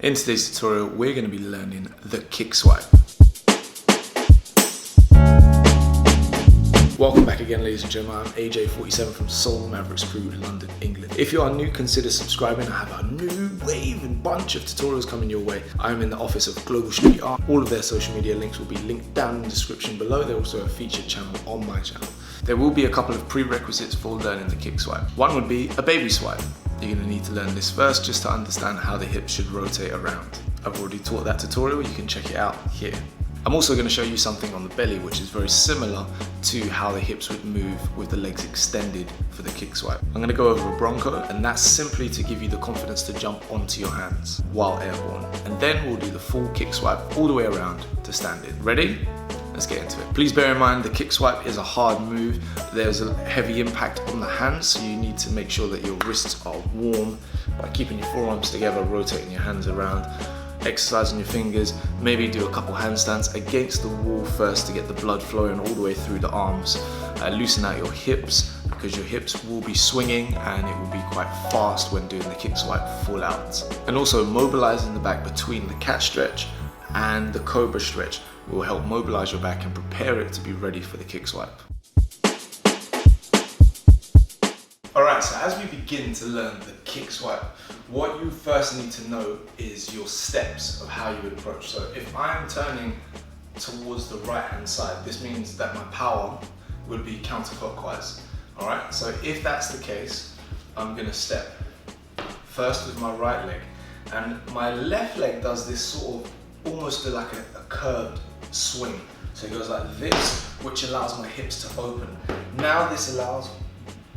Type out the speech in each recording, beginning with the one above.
In today's tutorial, we're going to be learning the kick swipe. Welcome back again, ladies and gentlemen. I'm AJ47 from Soul Mavericks Crew, London, England. If you are new, consider subscribing. I have a new wave and bunch of tutorials coming your way. I'm in the office of Global Street Art. All of their social media links will be linked down in the description below. They're also a featured channel on my channel. There will be a couple of prerequisites for learning the kick swipe. One would be a baby swipe. You're going to need to learn this first just to understand how the hips should rotate around. I've already taught that tutorial, you can check it out here. I'm also going to show you something on the belly which is very similar to how the hips would move with the legs extended for the kick swipe. I'm going to go over a Bronco, and that's simply to give you the confidence to jump onto your hands while airborne. And then we'll do the full kick swipe all the way around to standing. Ready? Let's get into it. Please bear in mind the kick swipe is a hard move. There's a heavy impact on the hands, so you need to make sure that your wrists are warm by keeping your forearms together, rotating your hands around, exercising your fingers. Maybe do a couple handstands against the wall first to get the blood flowing all the way through the arms. Loosen out your hips because your hips will be swinging and it will be quite fast when doing the kick swipe full out. And also mobilizing the back between the cat stretch and the cobra stretch will help mobilize your back and prepare it to be ready for the kick swipe. Alright, so as we begin to learn the kick swipe, what you first need to know is your steps of how you would approach. So if I'm turning towards the right hand side, this means that my power would be counterclockwise. Alright, so if that's the case, I'm going to step first with my right leg, and my left leg does this sort of almost like a curved swing. So it goes like this, which allows my hips to open. Now this allows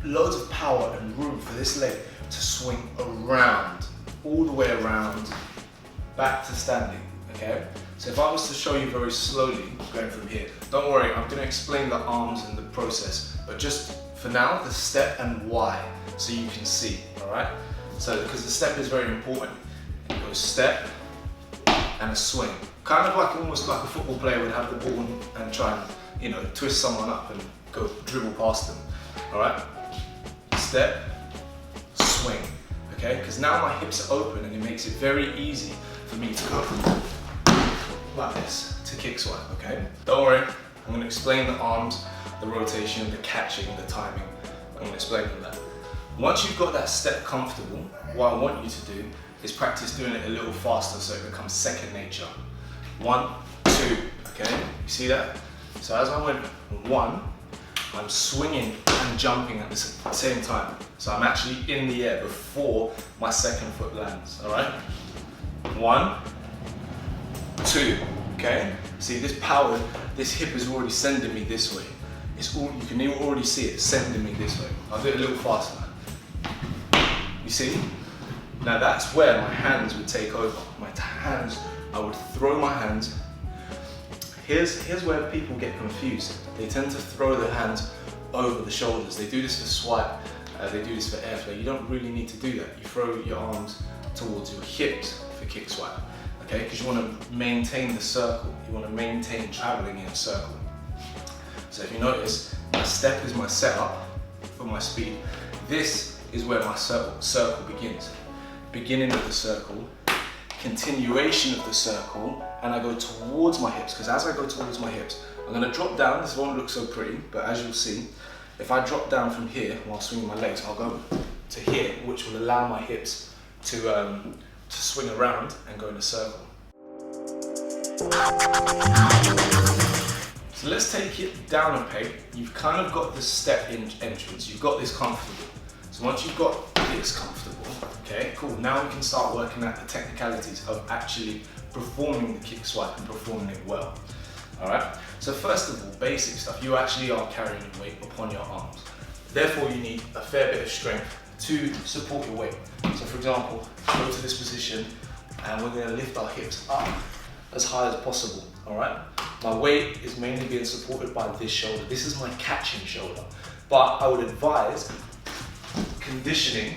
loads of power and room for this leg to swing around, all the way around, back to standing, okay? So if I was to show you very slowly, going from here, don't worry, I'm gonna explain the arms and the process, but just for now, the step and why, so you can see, all right? So, because the step is very important. It goes step and a swing. Kind of like almost like a football player would have the ball and try and, twist someone up and go dribble past them, all right? Step, swing, okay? Because now my hips are open and it makes it very easy for me to go like this to kick swipe, okay? Don't worry, I'm going to explain the arms, the rotation, the catching, the timing. I'm going to explain all that. Once you've got that step comfortable, what I want you to do is practice doing it a little faster so it becomes second nature. 1, 2, okay? You see that? So as I went 1, I'm swinging and jumping at the same time. So I'm actually in the air before my second foot lands, all right? 1, 2, okay? See, this power, this hip is already sending me this way. It's all, you can already see it sending me this way. I'll do it a little faster. You see? Now that's where my hands would take over. My hands, I would throw my hands. Here's where people get confused. They tend to throw their hands over the shoulders. They do this for swipe, they do this for airplay. You don't really need to do that. You throw your arms towards your hips for kick swipe, okay? Because you want to maintain the circle. You want to maintain traveling in a circle. So if you notice, my step is my setup for my speed. This is where my circle begins. Beginning of the circle, continuation of the circle, and I go towards my hips, because as I go towards my hips, I'm going to drop down. This won't look so pretty, but as you'll see, if I drop down from here while swinging my legs, I'll go to here, which will allow my hips to swing around and go in a circle. So let's take it down a peg. You've kind of got the step in entrance, you've got this comfortable. So once you've got this comfortable, okay, cool, now we can start working at the technicalities of actually performing the kick swipe and performing it well. Alright, so first of all, basic stuff, you actually are carrying your weight upon your arms. Therefore you need a fair bit of strength to support your weight. So for example, go to this position and we're going to lift our hips up as high as possible. Alright, my weight is mainly being supported by this shoulder. This is my catching shoulder. But I would advise conditioning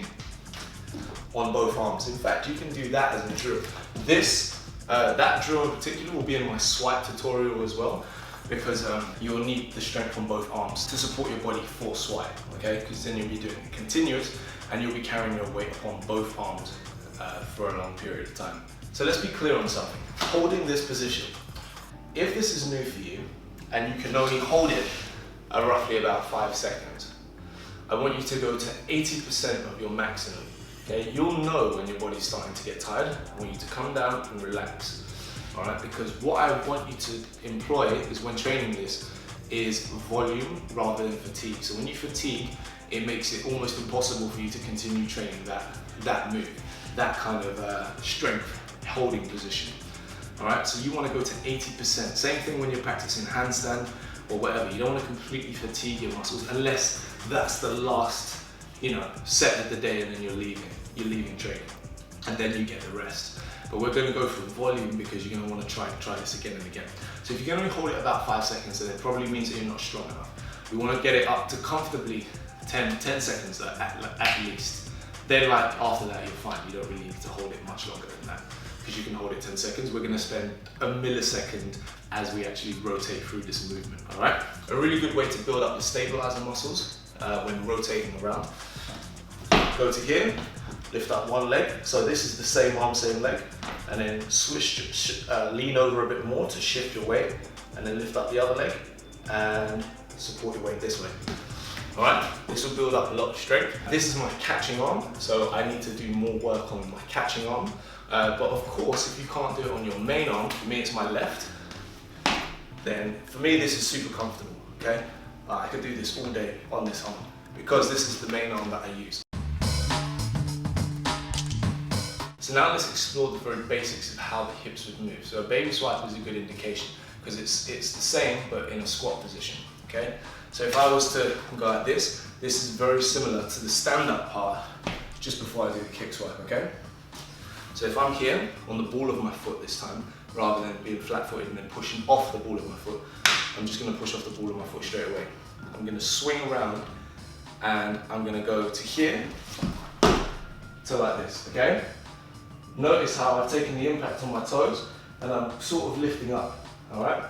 on both arms. In fact, you can do that as a drill. That drill in particular will be in my swipe tutorial as well, because you'll need the strength on both arms to support your body for swipe, okay? Because then you'll be doing it continuous and you'll be carrying your weight upon both arms for a long period of time. So let's be clear on something. Holding this position. If this is new for you, and you can only hold it at roughly about 5 seconds, I want you to go to 80% of your maximum. Okay? You'll know when your body's starting to get tired. I want you to come down and relax. All right? Because what I want you to employ is when training this is volume rather than fatigue. So when you fatigue, it makes it almost impossible for you to continue training that move, that kind of strength holding position. All right, so you want to go to 80%. Same thing when you're practicing handstand or whatever. You don't want to completely fatigue your muscles unless that's the last, set of the day, and then you're leaving training, and then you get the rest. But we're going to go for volume because you're going to want to try this again and again. So if you can only hold it about 5 seconds, then it probably means that you're not strong enough. We want to get it up to comfortably 10 seconds at least. Then after that you're fine. You don't really need to hold it much longer than that, because you can hold it 10 seconds. We're going to spend a millisecond as we actually rotate through this movement, all right? A really good way to build up the stabilizer muscles when rotating around. Go to here, lift up one leg. So this is the same arm, same leg. And then lean over a bit more to shift your weight, and then lift up the other leg and support your weight this way. All right, this will build up a lot of strength. This is my catching arm, so I need to do more work on my catching arm. But of course, if you can't do it on your main arm, for me it's my left, then for me this is super comfortable, okay? I could do this all day on this arm because this is the main arm that I use. So now let's explore the very basics of how the hips would move. So a baby swipe is a good indication because it's the same but in a squat position, okay? So if I was to go like this is very similar to the stand-up part just before I do the kick swipe, okay? So if I'm here on the ball of my foot this time, rather than being flat-footed and then pushing off the ball of my foot, I'm just going to push off the ball of my foot straight away. I'm going to swing around and I'm going to go to here to like this, okay? Notice how I've taken the impact on my toes and I'm sort of lifting up, all right?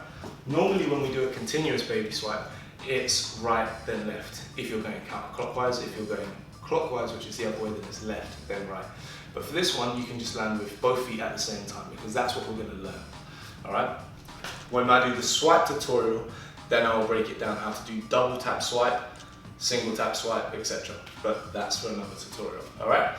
Normally when we do a continuous baby swipe, it's right then left. If you're going counterclockwise, if you're going clockwise, which is the other way, then it's left then right. But for this one, you can just land with both feet at the same time because that's what we're going to learn, all right? When I do the swipe tutorial, then I'll break it down how to do double tap swipe, single tap swipe, etc. But that's for another tutorial, all right?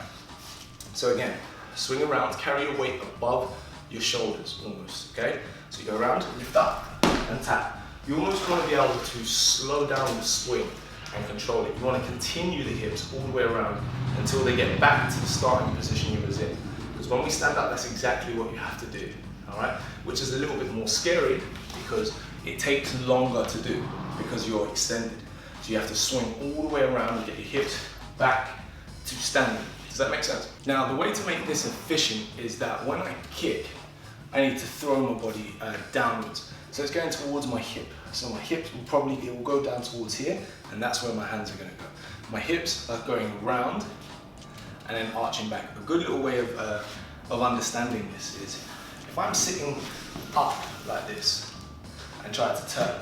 So again, swing around, carry your weight above your shoulders almost, okay? So you go around, lift up and tap. You almost want to be able to slow down the swing and control it. You want to continue the hips all the way around until they get back to the starting position you was in. Because when we stand up, that's exactly what you have to do, all right? Which is a little bit more scary because it takes longer to do because you're extended. So you have to swing all the way around and get your hips back to standing. Does that make sense? Now, the way to make this efficient is that when I kick, I need to throw my body downwards. So it's going towards my hip. So my hips it will go down towards here, and that's where my hands are going to go. My hips are going round and then arching back. A good little way of understanding this is if I'm sitting up like this and try to turn,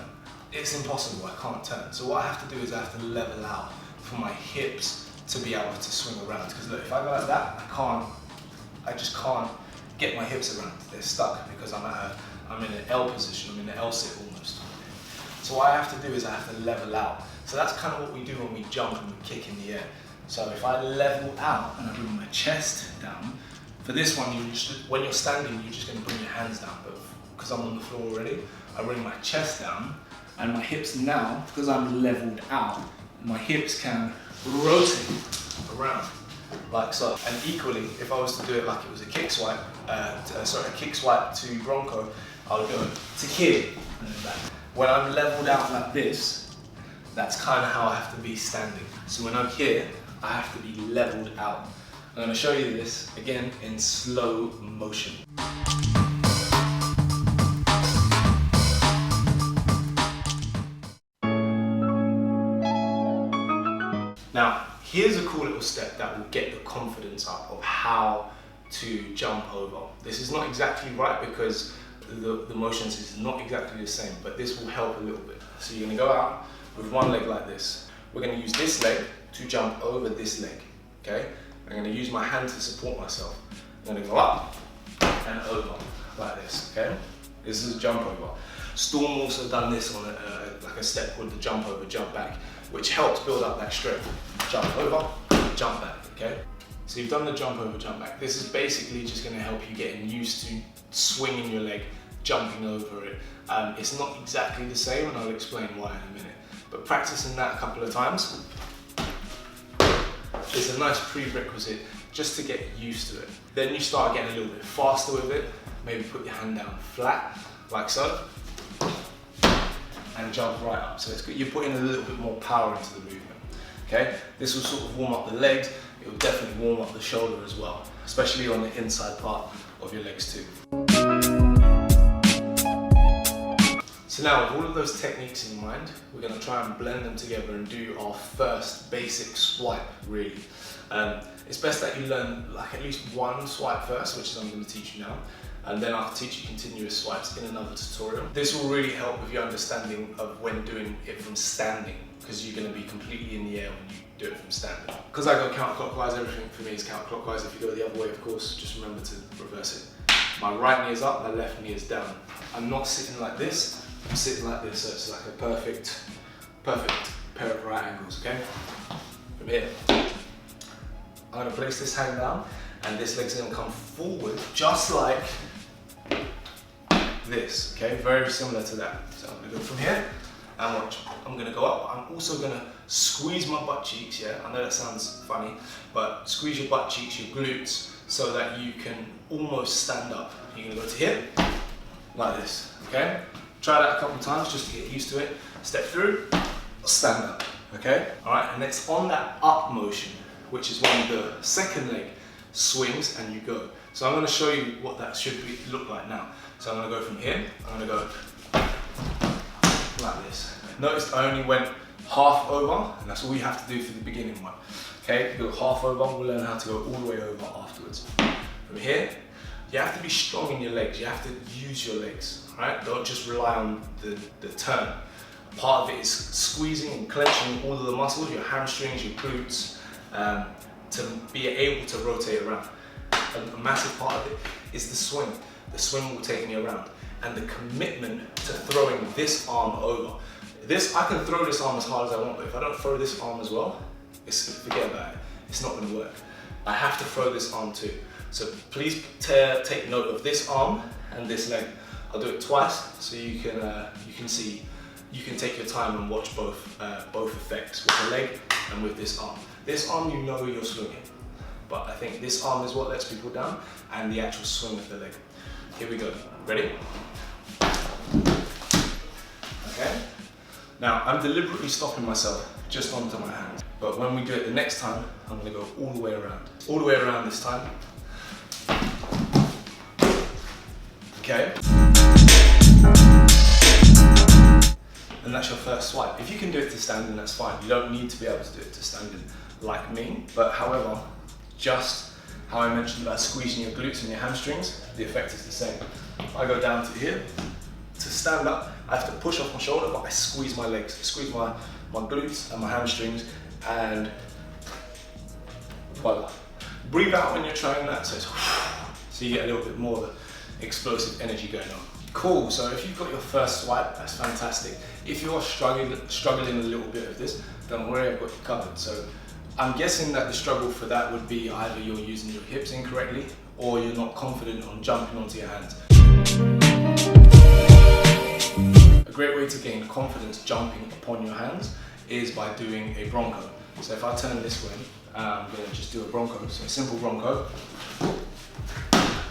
it's impossible, I can't turn. So what I have to do is I have to level out for my hips to be able to swing around. Because look, if I go like that, I just can't get my hips around. They're stuck because I'm in an L position, I'm in an L sit almost. So what I have to do is I have to level out. So that's kind of what we do when we jump and we kick in the air. So if I level out and I bring my chest down, for this one, when you're standing, you're just going to bring your hands down. But because I'm on the floor already, I bring my chest down, and my hips now, because I'm leveled out, my hips can rotate around like so. And equally, if I was to do it like it was a kick swipe, a kick swipe to Bronco, I would go to here and then back. When I'm leveled out like this, that's kind of how I have to be standing. So when I'm here, I have to be leveled out. I'm going to show you this again in slow motion. Now, here's a cool little step that will get the confidence up of how to jump over. This is not exactly right because the motions is not exactly the same, but this will help a little bit. So you're going to go out with one leg like this. We're going to use this leg to jump over this leg, okay? I'm going to use my hand to support myself. I'm going to go up, and over, like this, okay? This is a jump over. Storm also done this on like a step called the jump over, jump back, which helps build up that strength. Jump over, jump back, okay? So you've done the jump over, jump back. This is basically just gonna help you getting used to swinging your leg, jumping over it. It's not exactly the same, and I'll explain why in a minute. But practicing that a couple of times is a nice prerequisite just to get used to it. Then you start getting a little bit faster with it. Maybe put your hand down flat, like so, and jump right up. So it's good. You're putting a little bit more power into the movement, okay? This will sort of warm up the legs. It will definitely warm up the shoulder as well, especially on the inside part of your legs too. So now with all of those techniques in mind, we're going to try and blend them together and do our first basic swipe, really. It's best that you learn like at least one swipe first, which is I'm going to teach you now, and then I'll teach you continuous swipes in another tutorial. This will really help with your understanding of when doing it from standing, because you're going to be completely in the air when you do it from standing. Because I go counterclockwise, everything for me is counterclockwise. If you go the other way, of course, just remember to reverse it. My right knee is up, my left knee is down. I'm not sitting like this. I'm sitting like this, so it's like a perfect pair of right angles, okay? From here, I'm gonna place this hand down, and this leg's gonna come forward, just like this, okay? Very similar to that. So I'm gonna go from here, and watch. I'm gonna go up. I'm also gonna squeeze my butt cheeks, yeah? I know that sounds funny, but squeeze your butt cheeks, your glutes, so that you can almost stand up. You're gonna go to here, like this, okay? Try that a couple of times just to get used to it. Step through, stand up, okay? All right, and it's on that up motion, which is when the second leg swings and you go. So I'm gonna show you what that should look like now. So I'm gonna go from here, I'm gonna go like this. Notice I only went half over, and that's all you have to do for the beginning one. Okay, you go half over, we'll learn how to go all the way over afterwards. From here, you have to be strong in your legs, you have to use your legs. Right? Don't just rely on the turn. Part of it is squeezing and clenching all of the muscles, your hamstrings, your glutes, to be able to rotate around. A massive part of it is the swing. The swing will take me around. And the commitment to throwing this arm over. I can throw this arm as hard as I want, but if I don't throw this arm as well, forget about it. It's not going to work. I have to throw this arm too. So please take note of this arm and this leg. I'll do it twice so you can see, you can take your time and watch both effects with the leg and with this arm. This arm, you know you're swinging, but I think this arm is what lets people down, and the actual swing of the leg. Here we go. Ready? Okay. Now I'm deliberately stopping myself just onto my hands, but when we do it the next time, I'm going to go all the way around. All the way around this time. Okay. And that's your first swipe. If you can do it to standing, that's fine. You don't need to be able to do it to standing like me. But however, just how I mentioned about squeezing your glutes and your hamstrings, the effect is the same. I go down to here. To stand up, I have to push off my shoulder, but I squeeze my legs, squeeze my glutes and my hamstrings, and voila. Breathe out when you're trying that, so you get a little bit more of the explosive energy going on. Cool, so if you've got your first swipe, that's fantastic. If you're struggling a little bit of this, don't worry, I've got you covered. So I'm guessing that the struggle for that would be either you're using your hips incorrectly or you're not confident on jumping onto your hands. A great way to gain confidence jumping upon your hands is by doing a Bronco. So if I turn this way, I'm going to just do a Bronco. So a simple Bronco,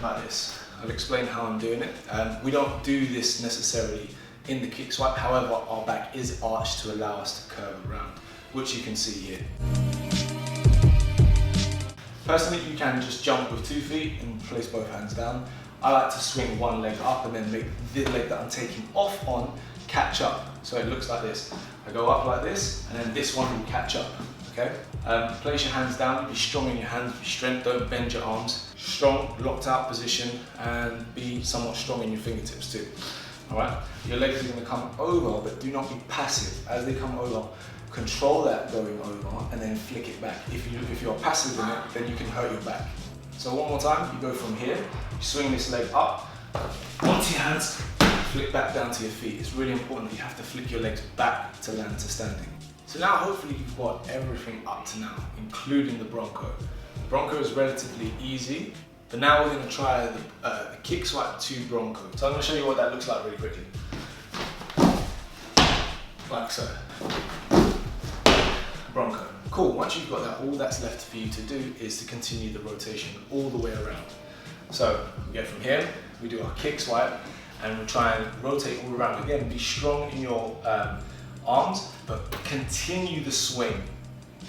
like this. I'll explain how I'm doing it. We don't do this necessarily in the kick swipe, however our back is arched to allow us to curve around, which you can see here. Personally, you can just jump with 2 feet and place both hands down. I like to swing one leg up and then make the leg that I'm taking off on catch up. So it looks like this. I go up like this, and then this one will catch up, okay? Place your hands down, be strong in your hands, be strength, don't bend your arms. Strong, locked out position, and be somewhat strong in your fingertips too. All right? Your legs are gonna come over, but do not be passive. As they come over, control that going over, and then flick it back. If you're passive in it, then you can hurt your back. So one more time, you go from here, you swing this leg up, onto your hands, flick back down to your feet. It's really important that you have to flick your legs back to land to standing. So now hopefully you've got everything up to now, including the Bronco. The Bronco is relatively easy, but now we're going to try the kick swipe to Bronco. So I'm going to show you what that looks like really quickly. Like so. Bronco. Cool, once you've got that, all that's left for you to do is to continue the rotation all the way around. So we get from here, we do our kick swipe, and we try and rotate all around. Again, be strong in your arms, but continue the swing.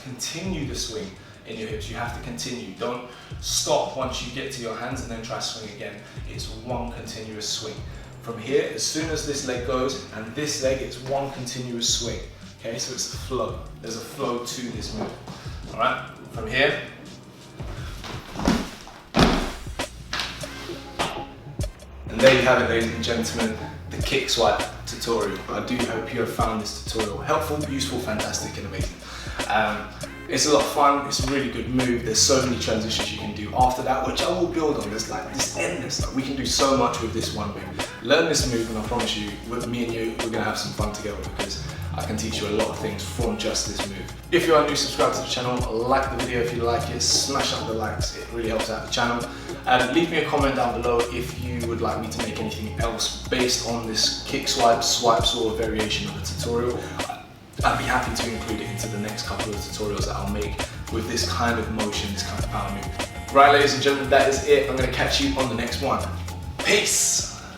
Continue the swing in your hips. You have to continue. Don't stop once you get to your hands and then try swing again. It's one continuous swing. From here, as soon as this leg goes and this leg, it's one continuous swing. Okay, so it's a flow. There's a flow to this move. All right, from here. And there you have it, ladies and gentlemen, the kick swipe tutorial. I do hope you have found this tutorial helpful, useful, fantastic, and amazing. It's a lot of fun, it's a really good move. There's so many transitions you can do after that, which I will build on. There's like this endless, like we can do so much with this one move. Learn this move and I promise you, with me and you, we're gonna have some fun together because I can teach you a lot of things from just this move. If you are new, subscribe to the channel, like the video if you like it, smash up the likes, it really helps out the channel. Leave me a comment down below if you would like me to make anything else based on this kick swipe, sort of variation of the tutorial. I'd be happy to include it into the next couple of tutorials that I'll make with this kind of motion, this kind of power move. Right, ladies and gentlemen, that is it. I'm gonna catch you on the next one. Peace!